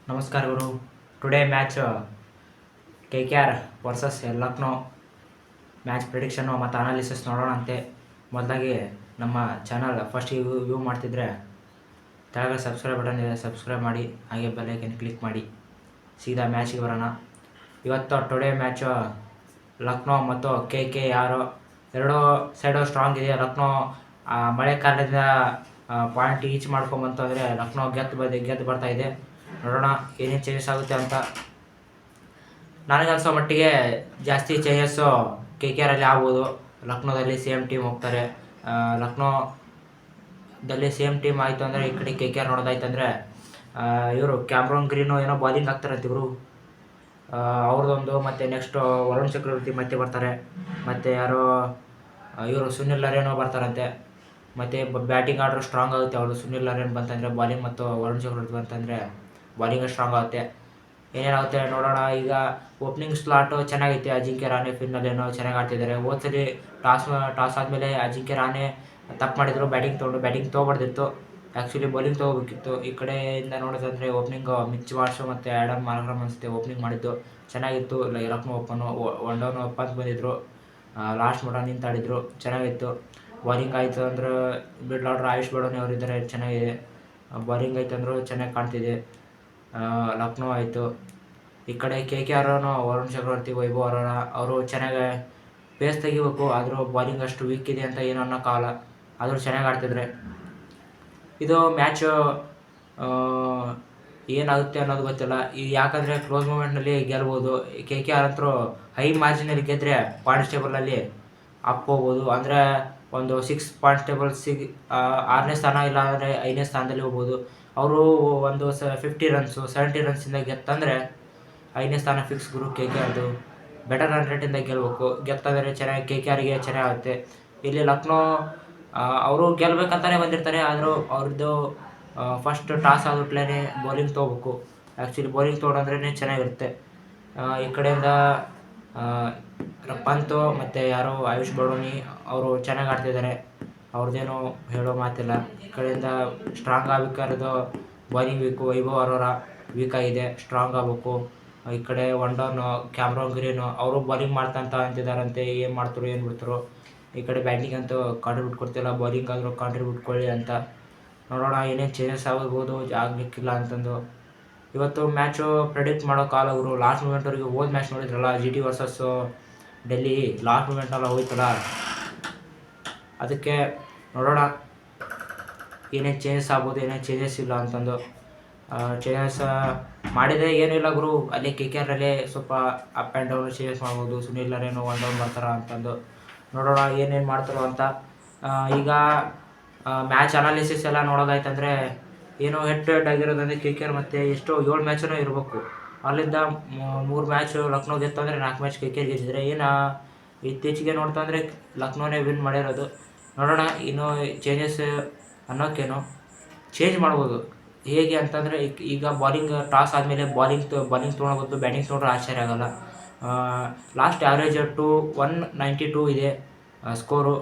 ನಮಸ್ಕಾರ ಗುರು. Today match K K R versus Lucknow match ಪ್ರಿಡಿಕ್ಷನ್ನು ಮತ್ತು ಅನಾಲಿಸಿಸ್ ನೋಡೋಣ ಅಂತೆ. ಮೊದಲಾಗಿ ನಮ್ಮ ಚಾನಲ್ ಫಸ್ಟ್ ವ್ಯೂ ಮಾಡ್ತಿದ್ರೆ ಕೆಳಗೆ ಸಬ್ಸ್ಕ್ರೈಬ್ ಬಟನ್ ಇದೆ, ಸಬ್ಸ್ಕ್ರೈಬ್ ಮಾಡಿ, ಹಾಗೆ ಬೆಲ್ ಐಕನ್ ಕ್ಲಿಕ್ ಮಾಡಿ. ಸೀದಾ ಮ್ಯಾಚಿಗೆ ಬರೋಣ. ಇವತ್ತು ಟುಡೇ ಮ್ಯಾಚ್ ಲಕ್ನೋ ಮತ್ತು ಕೆ ಕೆ ಆರ್ ಎರಡೂ ಸೈಡು ಸ್ಟ್ರಾಂಗ್ ಇದೆ. ಲಕ್ನೋ ಮಳೆ ಕಾರಣದಿಂದ ಪಾಯಿಂಟ್ ಈಚ್ ಮಾಡ್ಕೊಂಬಂತು ಅಂದರೆ ಲಕ್ನೋ ಗೆದ್ದು ಬರ್ತಾ ಇದೆ. ನೋಡೋಣ ಏನೇನು ಚೇಂಜಸ್ ಆಗುತ್ತೆ ಅಂತ. ನನಗನ್ಸೋ ಮಟ್ಟಿಗೆ ಜಾಸ್ತಿ ಚೇಂಜಸ್ಸು ಕೆ ಕೆ ಆರಲ್ಲಿ ಆಗ್ಬೋದು. ಲಕ್ನೋದಲ್ಲಿ ಸೇಮ್ ಟೀಮ್ ಹೋಗ್ತಾರೆ. ಲಕ್ನೋದಲ್ಲಿ ಸೇಮ್ ಟೀಮ್ ಆಯಿತು ಅಂದರೆ ಈ ಕಡೆ ಕೆ ಕೆ ಆರ್ ನೋಡೋದಾಯ್ತು ಅಂದರೆ ಇವರು ಕ್ಯಾಮ್ರಾನ್ ಗ್ರೀನು ಏನೋ ಬಾಲಿಂಗ್ ಆಗ್ತಾರಂತೆ ಇವರು, ಅವ್ರದ್ದೊಂದು. ಮತ್ತು ನೆಕ್ಸ್ಟು ವರುಣ್ ಚಕ್ರವರ್ತಿ ಮತ್ತೆ ಬರ್ತಾರೆ. ಮತ್ತು ಯಾರೋ ಇವರು ಸುನಿಲ್ ನರೇನೋ ಬರ್ತಾರಂತೆ. ಮತ್ತು ಬ್ಯಾಟಿಂಗ್ ಆರ್ಡ್ರ್ ಸ್ಟ್ರಾಂಗ್ ಆಗುತ್ತೆ ಅವರು. ಸುನಿಲ್ ನರೇನ್ ಬಂತಂದರೆ ಬಾಲಿಂಗ್ ಮತ್ತು ವರುಣ್ ಚಕ್ರವರ್ತಿ ಬಂತಂದರೆ ಬಾಲಿಂಗ್ ಸ್ಟ್ರಾಂಗ್ ಆಗುತ್ತೆ. ಏನೇನಾಗುತ್ತೆ ನೋಡೋಣ. ಈಗ ಓಪನಿಂಗ್ ಸ್ಲಾಟು ಚೆನ್ನಾಗೈತೆ. ಅಜಿಂಕ್ಯ ರಾಣೆ ಫಿನ್ನಲ್ಲೇನೋ ಚೆನ್ನಾಗಿ ಆಡ್ತಿದ್ದಾರೆ. ಹೋದ್ಸಲಿ ಟಾಸ್ ಆದಮೇಲೆ ಅಜಿಂಕ್ಯ ರಾಣೆ ತಪ್ಪು ಮಾಡಿದರು, ಬ್ಯಾಟಿಂಗ್ ತೊಗೊಬಾರ್ದಿತ್ತು. ಆ್ಯಕ್ಚುಲಿ ಬೌಲಿಂಗ್ ತೊಗೋಬೇಕಿತ್ತು. ಈ ಕಡೆಯಿಂದ ನೋಡೋದಂದರೆ ಓಪನಿಂಗು ಮಿಚ್ ಮಾರ್ಷು ಮತ್ತು ಆ್ಯಡಮ್ ಮಾರ್ಗ್ರಮ್ ಅನಿಸುತ್ತೆ ಓಪನಿಂಗ್ ಮಾಡಿದ್ದು. ಚೆನ್ನಾಗಿತ್ತು. ಲಕ್ನೋ ಒನ್ ಡೌನ್ ಅಪ್ ಅಂತ ಬಂದಿದ್ದರು. ಲಾಸ್ಟ್ ಮಟ ನಿಂತಾಡಿದ್ರು, ಚೆನ್ನಾಗಿತ್ತು. ಬಾಲಿಂಗ್ ಆಯಿತು ಅಂದ್ರೆ ಮಿಡ್ಲ್ ಆರ್ಡ್ರ್ ಆಯುಷ್ ಬಡೋನಿ ಅವರಿದ್ದಾರೆ, ಚೆನ್ನಾಗಿದೆ. ಬಾಲಿಂಗ್ ಆಯ್ತು ಅಂದರೂ ಚೆನ್ನಾಗಿ ಕಾಣ್ತಿದೆ. ಲಕ್ನೋ ಆಯಿತು. ಈ ಕಡೆ ಕೆ ಕೆ ಆರನು ವರುಣ್ ಚಕ್ರವರ್ತಿ, ವೈಭವ್ ಅರೋರಾ ಅವರು ಚೆನ್ನಾಗಿ ಪೇಸ್ ತೆಗಿಬೇಕು. ಆದರೂ ಬಾಲಿಂಗ್ ಅಷ್ಟು ವೀಕ್ ಇದೆ ಅಂತ ಏನು ಅನ್ನೋಕ್ಕಾಗಲ್ಲ. ಆದರೂ ಚೆನ್ನಾಗಿ ಆಡ್ತಿದ್ರೆ ಇದು ಮ್ಯಾಚು ಏನಾಗುತ್ತೆ ಅನ್ನೋದು ಗೊತ್ತಿಲ್ಲ. ಈ ಯಾಕಂದರೆ ಕ್ಲೋಸ್ ಮೂಮೆಂಟ್ನಲ್ಲಿ ಗೆಲ್ಬೋದು. ಕೆ ಕೆ ಆರ್ ಅಂತರೂ ಹೈ ಮಾರ್ಜಿನಲ್ಲಿ ಗೆದ್ದರೆ ಪಾಯಿಂಟ್ಸ್ ಟೇಬಲಲ್ಲಿ ಅಪ್ ಹೋಗ್ಬೋದು. ಅಂದರೆ ಒಂದು 6 ಪಾಯಿಂಟ್ಸ್ ಟೇಬಲ್ 6ನೇ ಸ್ಥಾನ ಇಲ್ಲ ಅಂದರೆ 5ನೇ ಸ್ಥಾನದಲ್ಲಿ ಹೋಗ್ಬೋದು. ಅವರು ಒಂದು 50 ರನ್ಸು 70 ರನ್ಸಿಂದ ಗೆತ್ತಂದರೆ 5ನೇ ಸ್ಥಾನ ಫಿಕ್ಸ್ ಗುರು. ಕೆ ಕೆ ಆರ್ದು ಬೆಟರ್ ರನ್ ರೇಟಿಂದ ಗೆಲ್ಲಬೇಕು. ಗೆತ್ತಂದರೆ ಚೆನ್ನಾಗಿ ಕೆ ಕೆ ಆರ್ಗೆ ಚೆನ್ನಾಗುತ್ತೆ. ಇಲ್ಲಿ ಲಕ್ನೋ ಅವರು ಗೆಲ್ಲಬೇಕಂತಲೇ ಬಂದಿರ್ತಾರೆ. ಆದರೂ ಅವ್ರದ್ದು ಫಸ್ಟ್ ಟಾಸ್ ಆದ್ಬಿಟ್ಲೇ ಬೌಲಿಂಗ್ ತೊಗೋಬೇಕು. ಆ್ಯಕ್ಚುಲಿ ಬೌಲಿಂಗ್ ತೊಗೊಂಡ್ರೇ ಚೆನ್ನಾಗಿರುತ್ತೆ. ಈ ಕಡೆಯಿಂದ ಪಂತು ಮತ್ತು ಯಾರೋ ಆಯುಷ್ ಬಡೋನಿ ಅವರು ಚೆನ್ನಾಗಿ ಆಡ್ತಿದ್ದಾರೆ. ಅವ್ರದ್ದೇನು ಹೇಳೋ ಮಾತಿಲ್ಲ. ಈ ಕಡೆಯಿಂದ ಸ್ಟ್ರಾಂಗ್ ಆಗಬೇಕಾಗಿರೋದು bowling weak. Vaibhav Arora weak ಆಗಿದೆ, ಸ್ಟ್ರಾಂಗ್ ಆಗಬೇಕು. ಈ ಕಡೆ ಒನ್ ಡೌನು ಕ್ಯಾಮ್ರಾನ್ ಗ್ರೀನು ಅವರು ಬಾಲಿಂಗ್ ಮಾಡ್ತಂತ ಅಂತಿದ್ದಾರಂತೆ. ಏನು ಮಾಡ್ತಾರೋ ಏನು ಬಿಡ್ತಾರೋ. ಈ ಕಡೆ ಬ್ಯಾಟಿಂಗ್ ಅಂತೂ ಕಾಂಟ್ರಿಬ್ಯೂಟ್ ಕೊಡ್ತಿಲ್ಲ, ಬಾಲಿಂಗ್ ಆದರೂ ಕಾಂಟ್ರಿಬ್ಯೂಟ್ ಕೊಡಲಿ ಅಂತ ನೋಡೋಣ. ಏನೇನು ಚೇಂಜಸ್ ಆಗ್ಬೋದು, ಆಗಲಿಕ್ಕಿಲ್ಲ ಅಂತಂದು. ಇವತ್ತು ಮ್ಯಾಚು ಪ್ರೆಡಿಕ್ಟ್ ಮಾಡೋಕ್ಕಾಗಲ್ಲ ಅವರು. ಲಾಸ್ಟ್ ಮೂಮೆಂಟ್ವರೆಗೆ ಹೋದ ಮ್ಯಾಚ್ ನೋಡಿದ್ರಲ್ಲ, G T versus Delhi, last ಮೂಮೆಂಟೆಲ್ಲ ಹೋಯ್ತಲ್ಲ. ಅದಕ್ಕೆ ನೋಡೋಣ ಏನೇನು ಚೇಂಜಸ್ ಆಗ್ಬೋದು, ಏನೇನು ಚೇಂಜಸ್ ಇಲ್ಲ ಅಂತಂದು. ಚೇಂಜಸ್ ಮಾಡಿದರೆ ಏನೂ ಇಲ್ಲ ಗುರು. ಅಲ್ಲಿ ಕೆ ಕೆ ಆರಲ್ಲೇ ಸ್ವಲ್ಪ ಅಪ್ ಆ್ಯಂಡ್ ಡೌನ್ ಚೇಂಜಸ್ ಮಾಡ್ಬೋದು. ಸುನಿಲ್ ನರೇನು ಒನ್ ಡೌನ್ ಬರ್ತಾರ ಅಂತಂದು ನೋಡೋಣ ಏನೇನು ಮಾಡ್ತಾರೋ ಅಂತ. ಈಗ ಮ್ಯಾಚ್ ಅನಾಲಿಸಿಸ್ ಎಲ್ಲ ನೋಡೋದಾಯ್ತಂದರೆ ಏನೋ ಹೆಡ್ ಟು ಹೆಡ್ ಆಗಿರೋದಂದರೆ ಕೆ ಕೆ ಆರ್ ಮತ್ತು ಎಷ್ಟೋ 7 ಮ್ಯಾಚನೂ ಇರಬೇಕು. ಅಲ್ಲಿಂದ 3 ಮ್ಯಾಚು ಲಕ್ನೋ ಗೆತ್ತಂದರೆ 4 ಮ್ಯಾಚ್ ಕೆ ಕೆ ಆರ್ ಗೆದ್ದಿದ್ರೆ. ಏನು ಇತ್ತೀಚೆಗೆ ನೋಡ್ತಾ ಅಂದರೆ ಲಕ್ನೋನೇ ವಿನ್ ಮಾಡಿರೋದು. ನೋಡೋಣ ಇನ್ನೂ ಚೇಂಜಸ್ ಅನ್ನೋಕ್ಕೇನು ಚೇಂಜ್ ಮಾಡ್ಬೋದು. ಹೇಗೆ ಅಂತಂದರೆ ಈಗ ಬಾಲಿಂಗ್ ಟಾಸ್ ಆದಮೇಲೆ ಬಾಲಿಂಗ್ ತೊಗೊಳೋದು, ಬ್ಯಾಟಿಂಗ್ ತೊಗೊಂಡ್ರೆ ಆಶ್ಚರ್ಯ ಆಗೋಲ್ಲ. ಲಾಸ್ಟ್ ಆ್ಯಾವ್ರೇಜ್ 192 ಇದೆ ಸ್ಕೋರು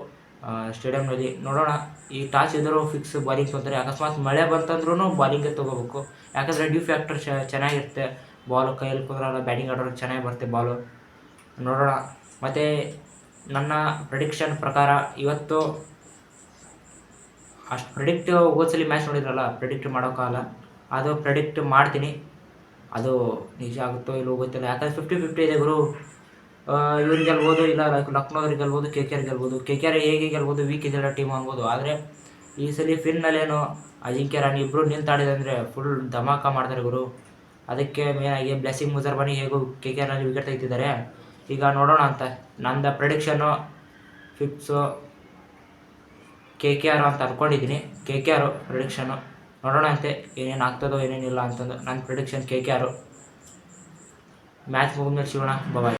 ಸ್ಟೇಡಿಯಮ್ನಲ್ಲಿ. ನೋಡೋಣ ಈ ಟಾಸ್ ಇದ್ದರೂ ಫಿಕ್ಸ್ ಬಾಲಿಂಗ್ ತೊಗೊತಾರೆ. ಅಕಸ್ಮಾತ್ ಮಳೆ ಬಂತಂದ್ರೂ ಬಾಲಿಂಗೇ ತೊಗೋಬೇಕು. ಯಾಕಂದರೆ ಡ್ಯೂ ಫ್ಯಾಕ್ಟರ್ ಚೆನ್ನಾಗಿರುತ್ತೆ. ಬಾಲು ಕೈಯಲ್ಲಿ ಕುಂದ್ರಲ್ಲ, ಬ್ಯಾಟಿಂಗ್ ಆಡೋರಿಗೆ ಚೆನ್ನಾಗಿ ಬರುತ್ತೆ ಬಾಲು. ನೋಡೋಣ. ಮತ್ತು ನನ್ನ ಪ್ರೆಡಿಕ್ಷನ್ ಪ್ರಕಾರ ಇವತ್ತು ಅಷ್ಟು ಪ್ರೆಡಿಕ್ಟ್ ಹೋದ್ಸಲಿ ಮ್ಯಾಚ್ ನೋಡಿದ್ರಲ್ಲ, ಪ್ರೆಡಿಕ್ಟ್ ಮಾಡೋಕ್ಕಾಗಲ್ಲ. ಅದು ಪ್ರೆಡಿಕ್ಟ್ ಮಾಡ್ತೀನಿ. ಅದು ನಿಜ ಆಗುತ್ತೋ ಇಲ್ಲವೋ ಗೊತ್ತಿಲ್ಲ. ಯಾಕಂದರೆ 50-50 ಇದೆ ಗುರು. ಇವ್ರಿಗೆ ಗೆಲ್ಬೋದು, ಇಲ್ಲ ಲಕ್ನೋವ್ರಿಗೆ ಗೆಲ್ಬೋದು, ಕೆ ಕೆ ಆರ್ ಗೆಲ್ಬೋದು. ಕೆ ಕೆ ಆರ್ ಹೇಗೆ ಗೆಲ್ಬೋದು, ವೀಕ್ ಇದೆಲ್ಲ ಟೀಮ್ ಅನ್ಬೋದು. ಆದರೆ ಈ ಸಲ ಫಿನ್ನಲ್ಲೇನೋ ಅಜಿಂಕ್ಯ ರಾಣಿ ಇಬ್ಬರು ನಿಂತಾಡಿದಂದರೆ ಫುಲ್ ಧಮಾಕ ಮಾಡ್ತಾರೆ ಗುರು. ಅದಕ್ಕೆ ಮೇನಾಗಿ ಬ್ಲೆಸ್ಸಿಂಗ್ ಮುಜರ್ಬಾನಿ ಹೇಗೂ ಕೆ ಕೆ ಆರ್ನಲ್ಲಿ ವಿಕೆಟ್ ತೆಗಿತಿದ್ದಾರೆ. ಈಗ ನೋಡೋಣ ಅಂತ. ನಂದು ಪ್ರೆಡಿಕ್ಷನ್ನು ಫಿಕ್ಸು ಕೆ ಕೆ ಆರ್ ಅಂತ ಅಂದ್ಕೊಂಡಿದ್ದೀನಿ. ಕೆ ಕೆ ಆರು ಪ್ರಿಡಿಕ್ಷನ್ನು ನೋಡೋಣ ಅಂತೆ ಏನೇನು ಆಗ್ತದೋ ಏನೇನಿಲ್ಲ ಅಂತಂದು. ನನ್ನ ಪ್ರಿಡಿಕ್ಷನ್ ಕೆ ಕೆ ಆರು. ಮ್ಯಾಚ್ ಮುಗಿದ್ಮೇಲೆ ಸಿಗೋಣ. ಬಾಯ್.